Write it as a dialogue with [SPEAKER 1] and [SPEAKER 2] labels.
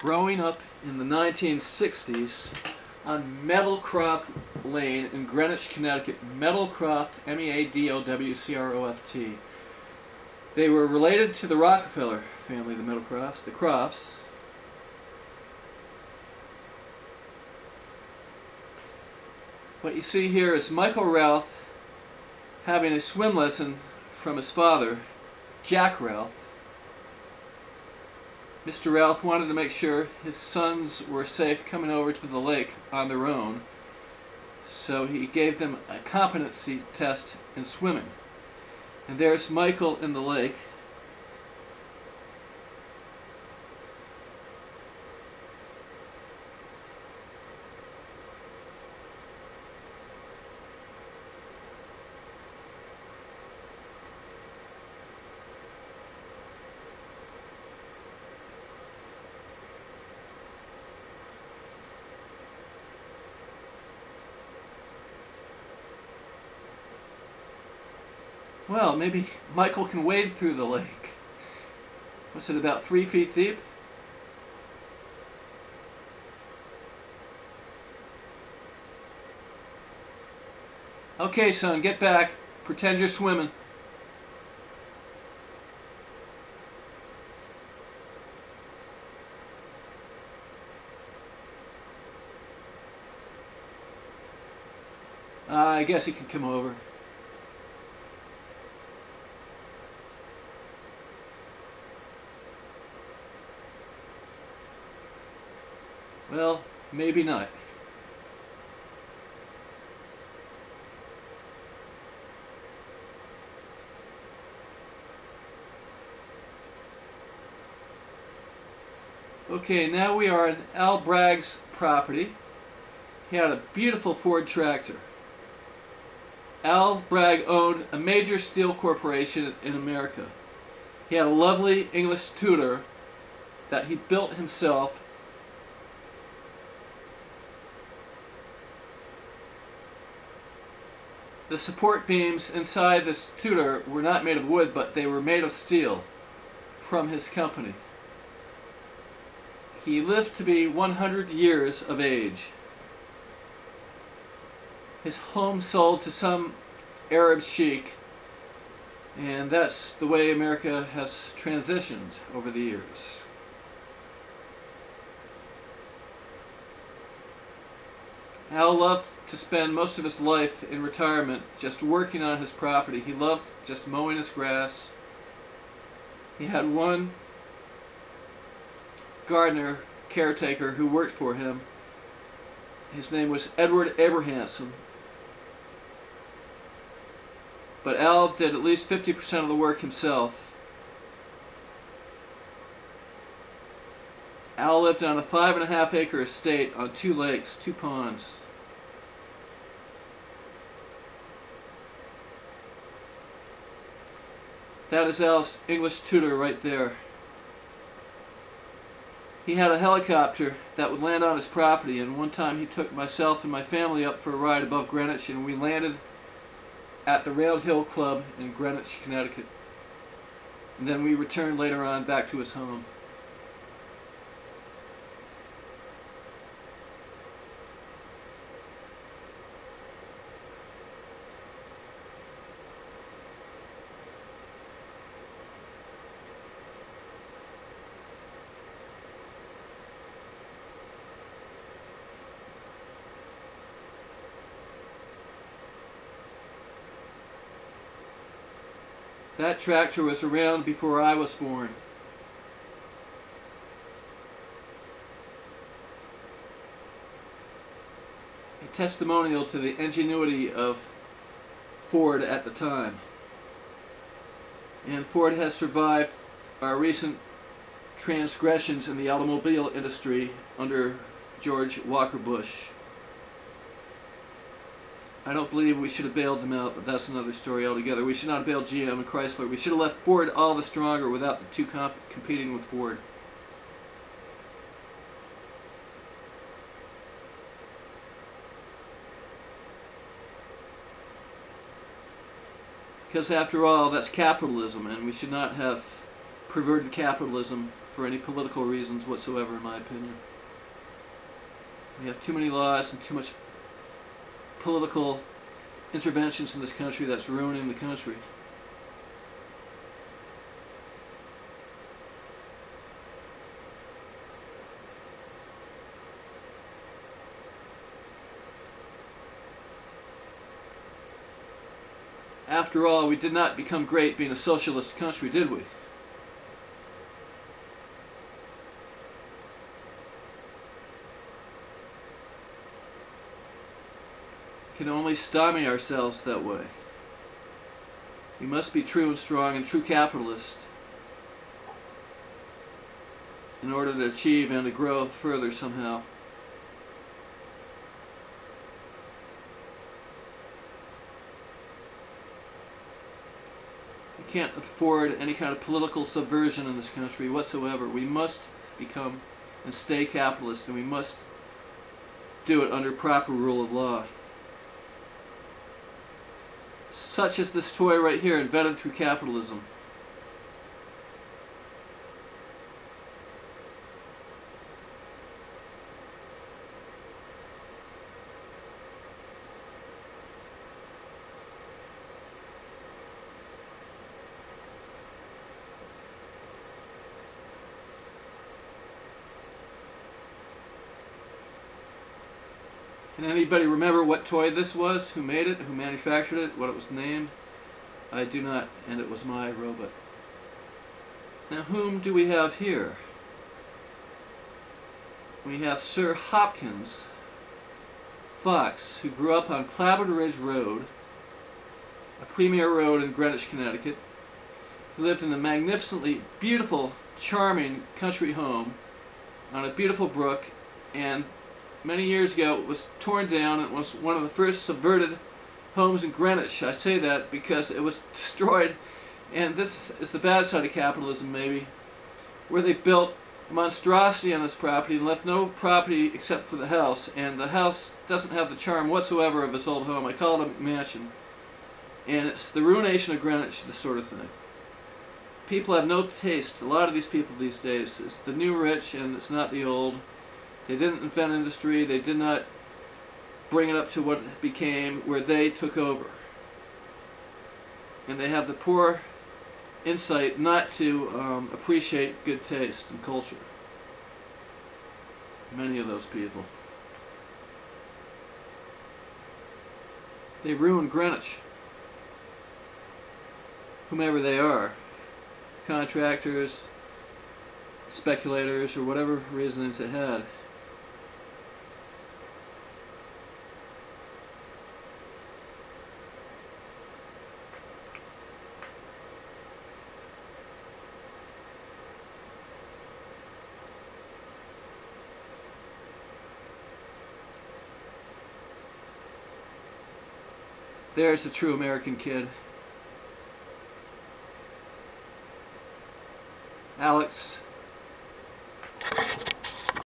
[SPEAKER 1] Growing up in the 1960s on Meadowcroft Lane in Greenwich, Connecticut. Meadowcroft, M-E-A-D-O-W-C-R-O-F-T. They were related to the Rockefeller family, the Meadowcrofts, the Crofts. What you see here is Michael Routh having a swim lesson from his father, Jack Routh. Mr. Routh wanted to make sure his sons were safe coming over to the lake on their own, so he gave them a competency test in swimming. And there's Michael in the lake. Well, maybe Michael can wade through the lake. Was it about 3 feet deep? Okay, son, get back. Pretend you're swimming. I guess he can come over. Well, maybe not. Okay, now we are on Al Bragg's property. He had a beautiful Ford tractor. Al Bragg owned a major steel corporation in America. He had a lovely English Tudor that he built himself. The support beams inside this Tudor were not made of wood, but they were made of steel from his company. He lived to be 100 years of age. His home sold to some Arab sheik, and that's the way America has transitioned over the years. Al loved to spend most of his life in retirement just working on his property. He loved just mowing his grass. He had one gardener, caretaker, who worked for him. His name was Edward Abrahamson. But Al did at least 50% of the work himself. Al lived on a 5.5 acre estate on 2 lakes, 2 ponds. That is Al's English Tudor right there. He had a helicopter that would land on his property, and one time he took myself and my family up for a ride above Greenwich, and we landed at the Round Hill Club in Greenwich, Connecticut. And then we returned later on back to his home. That tractor was around before I was born. A testimonial to the ingenuity of Ford at the time. And Ford has survived our recent transgressions in the automobile industry under George Walker Bush. I don't believe we should have bailed them out, but that's another story altogether. We should not have bailed GM and Chrysler. We should have left Ford all the stronger without the two competing with Ford. Because after all, that's capitalism, and we should not have perverted capitalism for for any political reasons whatsoever, in my opinion. We have too many laws and too much political interventions in this country that's ruining the country. After all, we did not become great being a socialist country, did we? We can only stymie ourselves that way. We must be true and strong and true capitalists in order to achieve and to grow further somehow. We can't afford any kind of political subversion in this country whatsoever. We must become and stay capitalist, and we must do it under proper rule of law. Such as this toy right here, invented through capitalism. Can anybody remember what toy this was? Who made it? Who manufactured it? What it was named? I do not, and it was my robot. Now, whom do we have here? We have Sir Hopkins Fox, who grew up on Clabber Ridge Road, a premier road in Greenwich, Connecticut. He lived in a magnificently beautiful, charming country home on a beautiful brook, and many years ago it was torn down. It was one of the first subverted homes in Greenwich. I say that because it was destroyed, and this is the bad side of capitalism, maybe, where they built a monstrosity on this property and left no property except for the house, and the house doesn't have the charm whatsoever of its old home. I call it a mansion, and it's the ruination of Greenwich, this sort of thing. People have no taste. A lot of these people these days, it's the new rich and it's not the old. They didn't invent industry. They did not bring it up to what it became, where they took over. And they have the poor insight not to appreciate good taste and culture. Many of those people. They ruin Greenwich. Whomever they are. Contractors, speculators, or whatever reasons it had. There's the true American kid. Alex